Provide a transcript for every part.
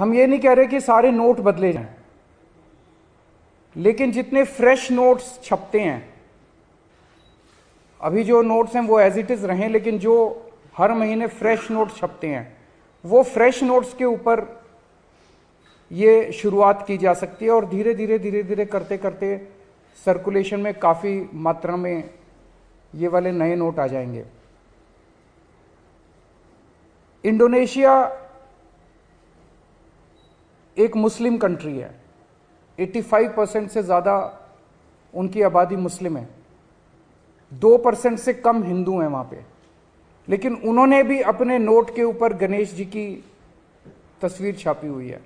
हम ये नहीं कह रहे कि सारे नोट बदले जाएं, लेकिन जितने फ्रेश नोट्स छपते हैं, अभी जो नोट्स हैं वो एज इट इज रहें, लेकिन जो हर महीने फ्रेश नोट छपते हैं वो फ्रेश नोट्स के ऊपर ये शुरुआत की जा सकती है और धीरे धीरे करते करते सर्कुलेशन में काफ़ी मात्रा में ये वाले नए नोट आ जाएंगे। इंडोनेशिया एक मुस्लिम कंट्री है, 85% से ज़्यादा उनकी आबादी मुस्लिम है, 2% से कम हिंदू हैं वहाँ पे, लेकिन उन्होंने भी अपने नोट के ऊपर गणेश जी की तस्वीर छापी हुई है।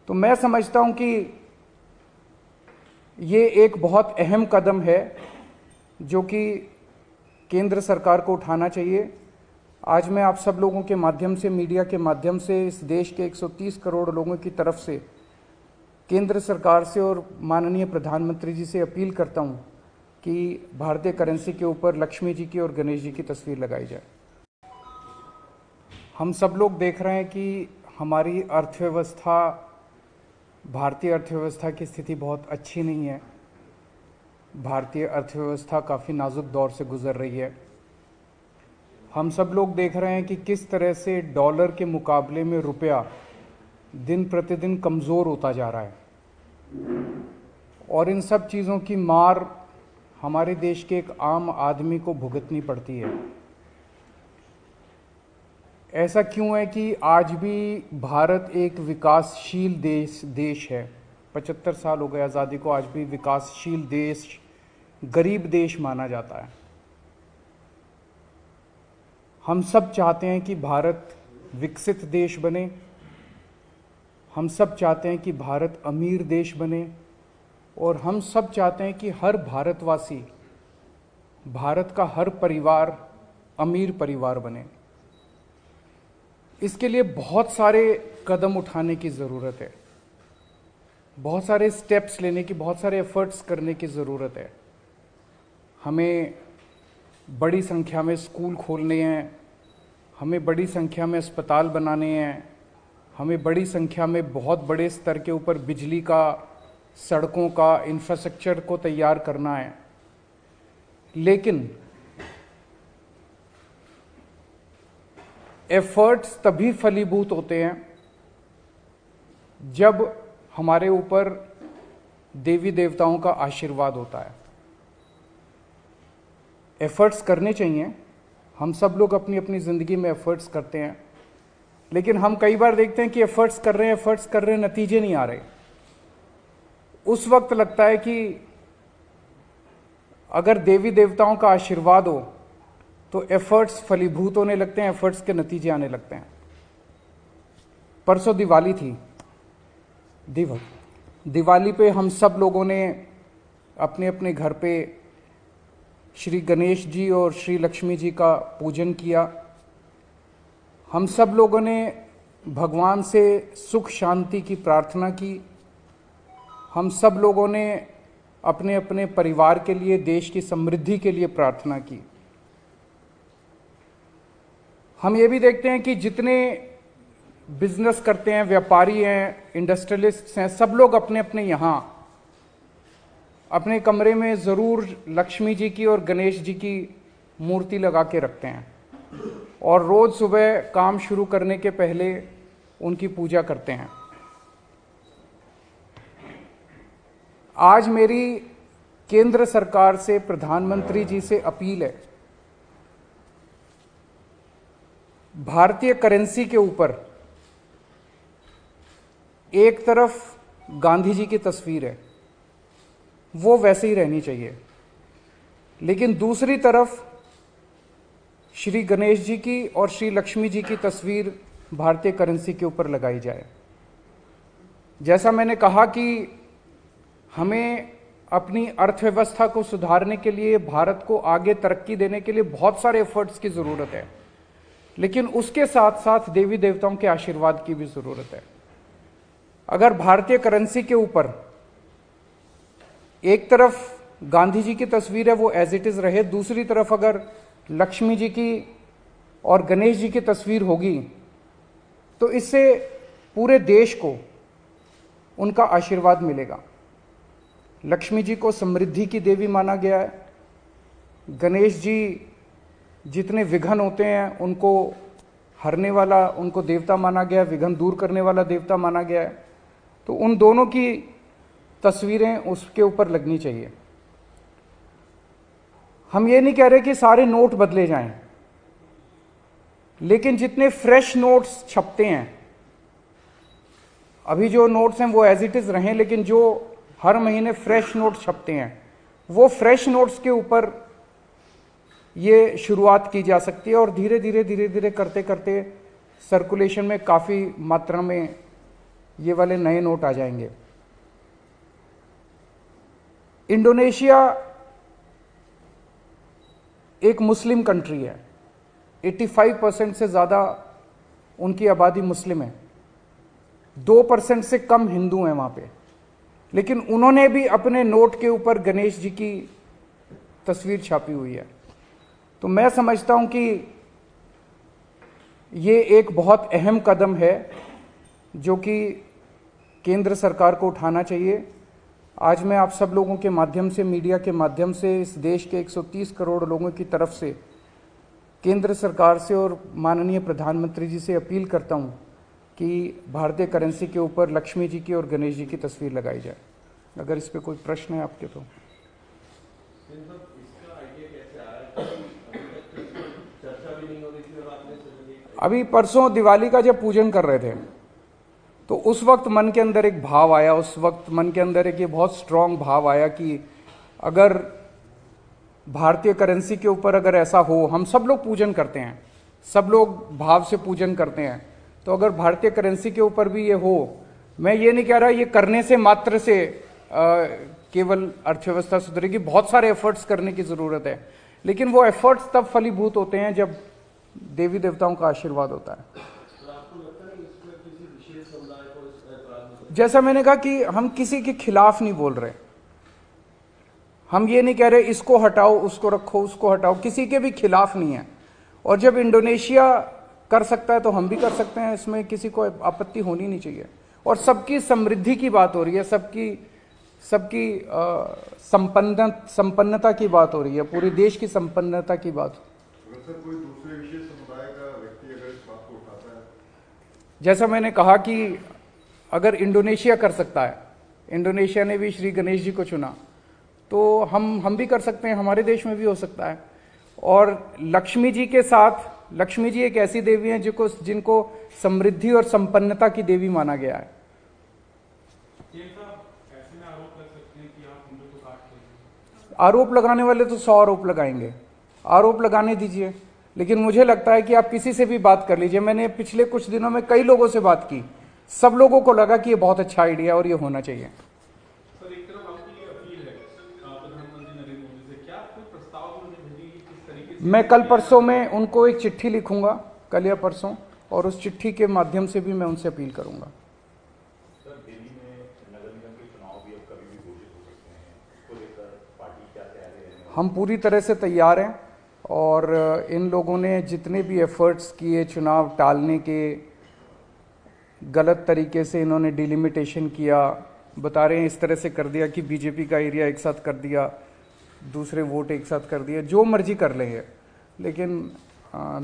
तो मैं समझता हूँ कि ये एक बहुत अहम कदम है जो कि केंद्र सरकार को उठाना चाहिए। आज मैं आप सब लोगों के माध्यम से, मीडिया के माध्यम से, इस देश के 130 करोड़ लोगों की तरफ से केंद्र सरकार से और माननीय प्रधानमंत्री जी से अपील करता हूं कि भारतीय करेंसी के ऊपर लक्ष्मी जी की और गणेश जी की तस्वीर लगाई जाए। हम सब लोग देख रहे हैं कि हमारी अर्थव्यवस्था, भारतीय अर्थव्यवस्था की स्थिति बहुत अच्छी नहीं है। भारतीय अर्थव्यवस्था काफ़ी नाजुक दौर से गुजर रही है। हम सब लोग देख रहे हैं कि किस तरह से डॉलर के मुकाबले में रुपया दिन प्रतिदिन कमज़ोर होता जा रहा है और इन सब चीज़ों की मार हमारे देश के एक आम आदमी को भुगतनी पड़ती है। ऐसा क्यों है कि आज भी भारत एक विकासशील देश है। 75 साल हो गए आज़ादी को, आज भी विकासशील देश, गरीब देश माना जाता है। हम सब चाहते हैं कि भारत विकसित देश बने, हम सब चाहते हैं कि भारत अमीर देश बने और हम सब चाहते हैं कि हर भारतवासी, भारत का हर परिवार अमीर परिवार बने। इसके लिए बहुत सारे कदम उठाने की ज़रूरत है, बहुत सारे स्टेप्स लेने की, बहुत सारे एफर्ट्स करने की ज़रूरत है। हमें बड़ी संख्या में स्कूल खोलने हैं, हमें बड़ी संख्या में अस्पताल बनाने हैं, हमें बड़ी संख्या में बहुत बड़े स्तर के ऊपर बिजली का, सड़कों का, इंफ्रास्ट्रक्चर को तैयार करना है। लेकिन एफर्ट्स तभी फलीभूत होते हैं जब हमारे ऊपर देवी देवताओं का आशीर्वाद होता है। एफर्ट्स करने चाहिए, हम सब लोग अपनी अपनी ज़िंदगी में एफर्ट्स करते हैं, लेकिन हम कई बार देखते हैं कि एफर्ट्स कर रहे हैं, नतीजे नहीं आ रहे। उस वक्त लगता है कि अगर देवी देवताओं का आशीर्वाद हो तो एफर्ट्स फलीभूत होने लगते हैं, एफर्ट्स के नतीजे आने लगते हैं। परसों दिवाली थी, दिवाली पे हम सब लोगों ने अपने अपने घर पे श्री गणेश जी और श्री लक्ष्मी जी का पूजन किया। हम सब लोगों ने भगवान से सुख शांति की प्रार्थना की। हम सब लोगों ने अपने अपने परिवार के लिए, देश की समृद्धि के लिए प्रार्थना की। हम ये भी देखते हैं कि जितने बिजनेस करते हैं, व्यापारी हैं, इंडस्ट्रियलिस्ट्स हैं, सब लोग अपने अपने यहाँ अपने कमरे में ज़रूर लक्ष्मी जी की और गणेश जी की मूर्ति लगा के रखते हैं और रोज़ सुबह काम शुरू करने के पहले उनकी पूजा करते हैं। आज मेरी केंद्र सरकार से, प्रधानमंत्री जी से अपील है, भारतीय करेंसी के ऊपर एक तरफ गांधी जी की तस्वीर है, वो वैसे ही रहनी चाहिए, लेकिन दूसरी तरफ श्री गणेश जी की और श्री लक्ष्मी जी की तस्वीर भारतीय करेंसी के ऊपर लगाई जाए। जैसा मैंने कहा कि हमें अपनी अर्थव्यवस्था को सुधारने के लिए, भारत को आगे तरक्की देने के लिए बहुत सारे एफर्ट्स की ज़रूरत है, लेकिन उसके साथ साथ देवी देवताओं के आशीर्वाद की भी ज़रूरत है। अगर भारतीय करेंसी के ऊपर एक तरफ गांधी जी की तस्वीर है वो एज इट इज़ रहे, दूसरी तरफ अगर लक्ष्मी जी की और गणेश जी की तस्वीर होगी तो इससे पूरे देश को उनका आशीर्वाद मिलेगा। लक्ष्मी जी को समृद्धि की देवी माना गया है। गणेश जी जितने विघ्न होते हैं उनको हरने वाला, उनको देवता माना गया है, विघ्न दूर करने वाला देवता माना गया है। तो उन दोनों की तस्वीरें उसके ऊपर लगनी चाहिए। हम ये नहीं कह रहे कि सारे नोट बदले जाएं, लेकिन जितने फ्रेश नोट्स छपते हैं, अभी जो नोट्स हैं वो एज इट इज रहें, लेकिन जो हर महीने फ्रेश नोट छपते हैं, वो फ्रेश नोट्स के ऊपर ये शुरुआत की जा सकती है और धीरे धीरे करते करते सर्कुलेशन में काफी मात्रा में ये वाले नए नोट आ जाएंगे। इंडोनेशिया एक मुस्लिम कंट्री है। 85% से ज्यादा उनकी आबादी मुस्लिम है, 2% से कम हिंदू हैं वहां पे, लेकिन उन्होंने भी अपने नोट के ऊपर गणेश जी की तस्वीर छापी हुई है। तो मैं समझता हूं कि ये एक बहुत अहम कदम है जो कि केंद्र सरकार को उठाना चाहिए। आज मैं आप सब लोगों के माध्यम से, मीडिया के माध्यम से, इस देश के 130 करोड़ लोगों की तरफ से केंद्र सरकार से और माननीय प्रधानमंत्री जी से अपील करता हूं कि भारतीय करेंसी के ऊपर लक्ष्मी जी की और गणेश जी की तस्वीर लगाई जाए। अगर इस पे कोई प्रश्न है आपके तो। अभी परसों दिवाली का जब पूजन कर रहे थे तो उस वक्त मन के अंदर एक भाव आया, उस वक्त मन के अंदर एक ये बहुत स्ट्रांग भाव आया कि अगर भारतीय करेंसी के ऊपर अगर ऐसा हो, हम सब लोग पूजन करते हैं, सब लोग भाव से पूजन करते हैं, तो अगर भारतीय करेंसी के ऊपर भी ये हो, मैं ये नहीं कह रहा ये करने से मात्र से केवल अर्थव्यवस्था सुधरेगी, बहुत सारे एफर्ट्स करने की जरूरत है, लेकिन वो एफर्ट्स तब फलीभूत होते हैं जब देवी देवताओं का आशीर्वाद होता है। जैसा मैंने कहा कि हम किसी के खिलाफ नहीं बोल रहे, हम ये नहीं कह रहे इसको हटाओ, उसको रखो, उसको हटाओ, किसी के भी खिलाफ नहीं है। और जब इंडोनेशिया कर सकता है तो हम भी कर सकते हैं, इसमें किसी को आपत्ति होनी नहीं चाहिए। और सबकी समृद्धि की बात हो रही है, सबकी संपन्नता की बात हो रही है, पूरे देश की संपन्नता की बात। अगर कोई दूसरे विशेष समुदाय का व्यक्ति अगर इस बात को उठाता है, जैसा मैंने कहा कि अगर इंडोनेशिया कर सकता है, इंडोनेशिया ने भी श्री गणेश जी को चुना, तो हम भी कर सकते हैं, हमारे देश में भी हो सकता है। और लक्ष्मी जी के साथ, लक्ष्मी जी एक ऐसी देवी हैं जिनको समृद्धि और संपन्नता की देवी माना गया है। आरोप लगाने वाले तो 100 आरोप लगाएंगे, आरोप लगाने दीजिए, लेकिन मुझे लगता है कि आप किसी से भी बात कर लीजिए। मैंने पिछले कुछ दिनों में कई लोगों से बात की, सब लोगों को लगा कि ये बहुत अच्छा आइडिया और ये होना चाहिए। सर, एक तरफ आपकी अपील है प्रधानमंत्री नरेंद्र मोदी से, क्या कोई प्रस्ताव उन्होंने भेजी किस तरीके से? मैं कल परसों में उनको एक चिट्ठी लिखूंगा, कल या परसों, और उस चिट्ठी के माध्यम से भी मैं उनसे अपील करूंगा। सर, दिल्ली में नगर निगम के चुनाव भी अब कभी भी घोषित हो सकते हैं, इसको लेकर पार्टी क्या तैयारी है? हम पूरी तरह से तैयार हैं और इन लोगों ने जितने भी एफर्ट्स किए चुनाव टालने के, गलत तरीके से इन्होंने डिलिमिटेशन किया, बता रहे हैं इस तरह से कर दिया कि बीजेपी का एरिया एक साथ कर दिया, दूसरे वोट एक साथ कर दिया, जो मर्जी कर लेंगे, लेकिन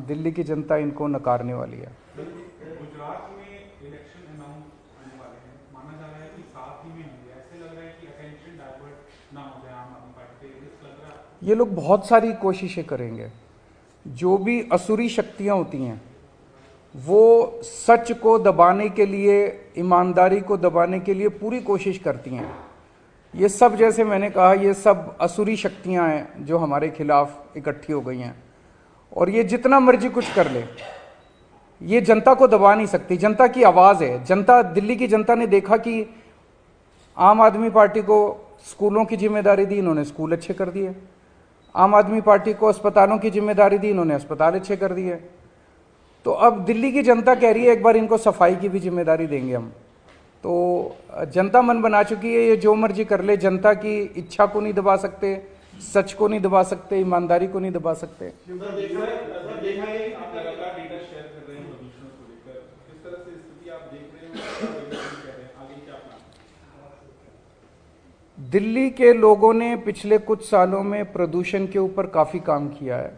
दिल्ली की जनता इनको नकारने वाली है। गुजरात में इलेक्शन अनाउंस होने वाले हैं, माना जा रहा है कि साथ ही में होंगे, ऐसे लग रहा है कि अटेंशन डाइवर्ट ना हो जाए आम आदमी पार्टी से, लग रहा है ये लोग बहुत सारी कोशिशें करेंगे। जो भी असुरी शक्तियां होती हैं वो सच को दबाने के लिए, ईमानदारी को दबाने के लिए पूरी कोशिश करती हैं। ये सब, जैसे मैंने कहा, ये सब असुरी शक्तियां हैं जो हमारे खिलाफ इकट्ठी हो गई हैं, और ये जितना मर्जी कुछ कर ले, ये जनता को दबा नहीं सकती। जनता की आवाज़ है, जनता, दिल्ली की जनता ने देखा कि आम आदमी पार्टी को स्कूलों की जिम्मेदारी दी, इन्होंने स्कूल अच्छे कर दिए। आम आदमी पार्टी को अस्पतालों की जिम्मेदारी दी, इन्होंने अस्पताल अच्छे कर दिए। तो अब दिल्ली की जनता कह रही है एक बार इनको सफाई की भी जिम्मेदारी देंगे हम। तो जनता मन बना चुकी है, ये जो मर्जी कर ले, जनता की इच्छा को नहीं दबा सकते, सच को नहीं दबा सकते, ईमानदारी को नहीं दबा सकते। दिल्ली के लोगों ने पिछले कुछ सालों में प्रदूषण के ऊपर काफ़ी काम किया है,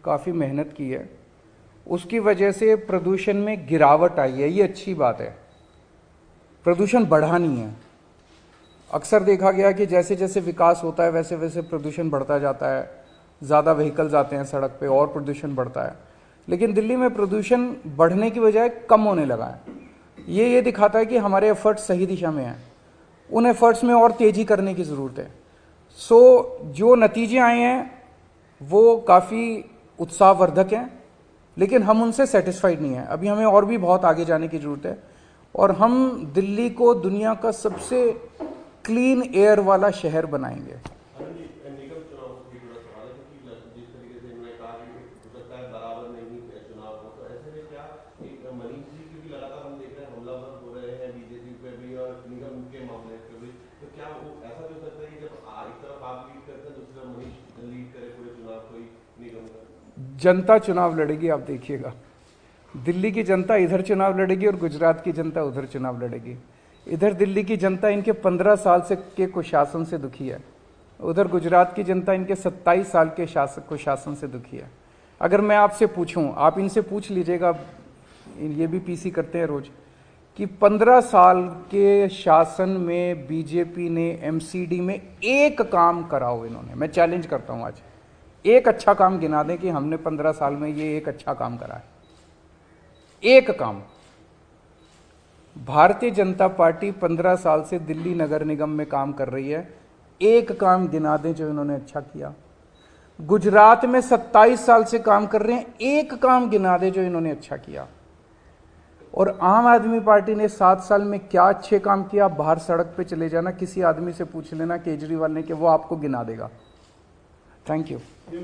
काफ़ी मेहनत की है। उसकी वजह से प्रदूषण में गिरावट आई है, ये अच्छी बात है। प्रदूषण बढ़ा नहीं है। अक्सर देखा गया कि जैसे जैसे विकास होता है वैसे वैसे प्रदूषण बढ़ता जाता है, ज़्यादा व्हीकल्स आते हैं सड़क पे और प्रदूषण बढ़ता है। लेकिन दिल्ली में प्रदूषण बढ़ने की बजाय कम होने लगा है। ये दिखाता है कि हमारे एफर्ट्स सही दिशा में हैं। उन एफर्ट्स में और तेज़ी करने की ज़रूरत है। जो नतीजे आए हैं वो काफ़ी उत्साहवर्धक हैं, लेकिन हम उनसे सेटिस्फाइड नहीं हैं। अभी हमें और भी बहुत आगे जाने की ज़रूरत है और हम दिल्ली को दुनिया का सबसे क्लीन एयर वाला शहर बनाएंगे। निगम चुनाव से जुड़ा सवाल है, क्योंकि जिस तरीके से इन्होंने कहा कि हो सकता है बराबर नहीं चुनाव हो, तो ऐसे में क्या मनीष जी की भी लगातार हम देख रहे हैं हमलावर हो रहे हैं बीजेपी पे भी और निगम के मामले पे भी, तो क्या वो ऐसा भी हो सकता है कि जब एक तरफ आप लीड करते हैं दूसरी तरफ मनीष लीड करे पूरे चुनाव कोई निगम का? जनता चुनाव लड़ेगी, आप देखिएगा। दिल्ली की जनता इधर चुनाव लड़ेगी और गुजरात की जनता उधर चुनाव लड़ेगी। इधर दिल्ली की जनता इनके 15 साल से के कुशासन से दुखी है, उधर गुजरात की जनता इनके 27 साल के कुशासन से दुखी है। अगर मैं आपसे पूछूं, आप इनसे पूछ लीजिएगा, ये भी पीसी करते हैं रोज, कि 15 साल के शासन में बीजेपी ने एमसीडी में एक काम करा हो इन्होंने, मैं चैलेंज करता हूं आज, एक अच्छा काम गिना दें कि हमने 15 साल में ये एक अच्छा काम करा है। एक काम। भारतीय जनता पार्टी 15 साल से दिल्ली नगर निगम में काम कर रही है, एक काम गिना दें जो इन्होंने अच्छा किया। गुजरात में 27 साल से काम कर रहे हैं, एक काम गिना दें जो इन्होंने अच्छा किया। और आम आदमी पार्टी ने 7 साल में क्या अच्छे काम किया, बाहर सड़क पे चले जाना, किसी आदमी से पूछ लेना केजरीवाल ने, कि वो आपको गिना देगा। Thank you.